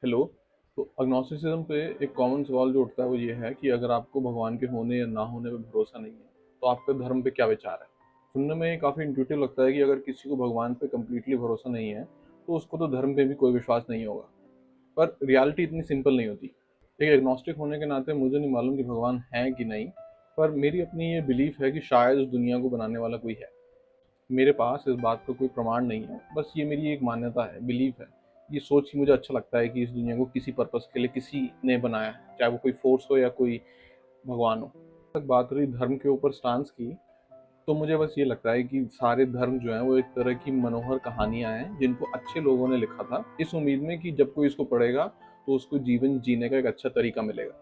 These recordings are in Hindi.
हेलो। तो अग्नोस्टिसिज्म पे एक कॉमन सवाल जो उठता है वो ये है कि अगर आपको भगवान के होने या ना होने पे भरोसा नहीं है तो आपका धर्म पे क्या विचार है। सुनने में काफ़ी इंट्यूटिव लगता है कि अगर किसी को भगवान पे कम्प्लीटली भरोसा नहीं है तो उसको तो धर्म पे भी कोई विश्वास नहीं होगा। पर रियलिटी इतनी सिंपल नहीं होती। एक एग्नोस्टिक होने के नाते मुझे नहीं मालूम कि भगवान है कि नहीं, पर मेरी अपनी ये बिलीफ है कि शायद उस दुनिया को बनाने वाला कोई है। मेरे पास इस बात का कोई प्रमाण नहीं है, बस ये मेरी एक मान्यता है, बिलीफ है। ये सोच के मुझे अच्छा लगता है कि इस दुनिया को किसी पर्पस के लिए किसी ने बनाया है, चाहे वो कोई फोर्स हो या कोई भगवान हो। तक बात रही धर्म के ऊपर स्टांस की, तो मुझे बस ये लगता है कि सारे धर्म जो हैं वो एक तरह की मनोहर कहानियां हैं जिनको अच्छे लोगों ने लिखा था, इस उम्मीद में कि जब कोई इसको पढ़ेगा तो उसको जीवन जीने का एक अच्छा तरीका मिलेगा।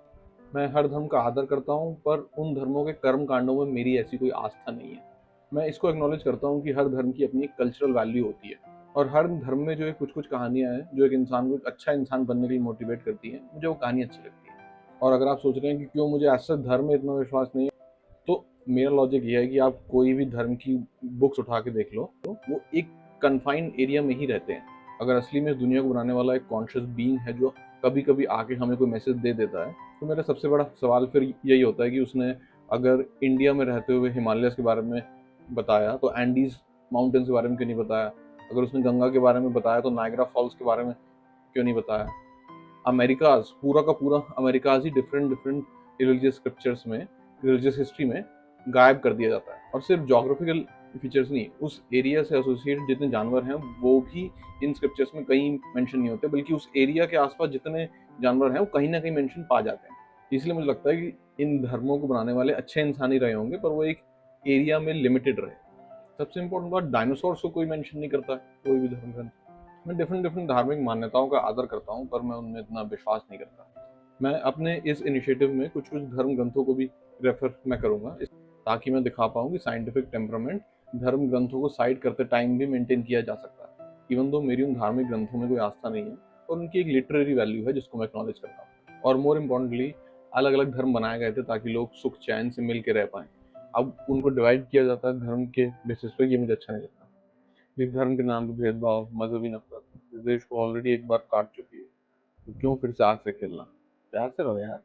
मैं हर धर्म का आदर करता हूँ, पर उन धर्मों के कर्म कांडों में मेरी ऐसी कोई आस्था नहीं है। मैं इसको एक्नॉलेज करता हूँ कि हर धर्म की अपनी एक कल्चरल वैल्यू होती है, और हर धर्म में जो है कुछ कुछ कहानियां हैं जो एक इंसान को एक अच्छा इंसान बनने के लिए मोटिवेट करती हैं। मुझे वो कहानी अच्छी लगती है। और अगर आप सोच रहे हैं कि क्यों मुझे ऐसा धर्म में इतना विश्वास नहीं है, तो मेरा लॉजिक ये है कि आप कोई भी धर्म की बुक्स उठा के देख लो तो वो एक कन्फाइंड एरिया में ही रहते हैं। अगर असली में इस दुनिया को बनाने वाला एक कॉन्शियस बीइंग है जो कभी कभी आके हमें कोई मैसेज दे देता है, तो मेरा सबसे बड़ा सवाल फिर यही होता है कि उसने अगर इंडिया में रहते हुए हिमालयस के बारे में बताया तो एंडीज माउंटेन्स के बारे में क्यों नहीं बताया। अगर उसने गंगा के बारे में बताया तो नायग्रा फॉल्स के बारे में क्यों नहीं बताया। अमेरिकाज पूरा का पूरा अमेरिकाज ही डिफरेंट डिफरेंट रिलीजियस स्क्रिप्चर्स में, रिलीजियस हिस्ट्री में गायब कर दिया जाता है। और सिर्फ जोग्राफिकल फीचर्स नहीं, उस एरिया से एसोसिएटेड जितने जानवर हैं वो भी इन स्क्रिप्चर्स में कहीं मेंशन नहीं होते, बल्कि उस एरिया के आसपास जितने जानवर हैं वो कहीं ना कहीं मेंशन पा जाते हैं। इसलिए मुझे लगता है कि इन धर्मों को बनाने वाले अच्छे इंसान ही रहे होंगे, पर वो एक एरिया में लिमिटेड रहे। सबसे इम्पोर्टेंट बात, डायनासोर्स को कोई मेंशन नहीं करता है कोई भी धर्म ग्रंथ। मैं डिफरेंट डिफरेंट धार्मिक मान्यताओं का आदर करता हूँ, पर मैं उनमें इतना विश्वास नहीं करता। मैं अपने इस इनिशिएटिव में कुछ कुछ धर्म ग्रंथों को भी रेफर मैं करूँगा, ताकि मैं दिखा पाऊँ कि साइंटिफिक टेम्परामेंट धर्म ग्रंथों को साइड करते टाइम भी मेंटेन किया जा सकता है, इवन दो मेरी उन धार्मिक ग्रंथों में कोई आस्था नहीं है। और उनकी एक लिटरेरी वैल्यू है जिसको मैं एक्नॉलेज करता हूँ। और मोर इम्पोर्टेंटली, अलग अलग धर्म बनाए गए थे ताकि लोग सुख चैन से मिल के रह पाएँ। अब उनको डिवाइड किया जाता है धर्म के बेसिस पे, ये मुझे अच्छा नहीं लगता। इस धर्म के नाम पे भेदभाव, मजहबी नफरत इस देश को ऑलरेडी एक बार काट चुकी है, तो क्यों फिर से आग से खेलना। प्यार से रहो यार।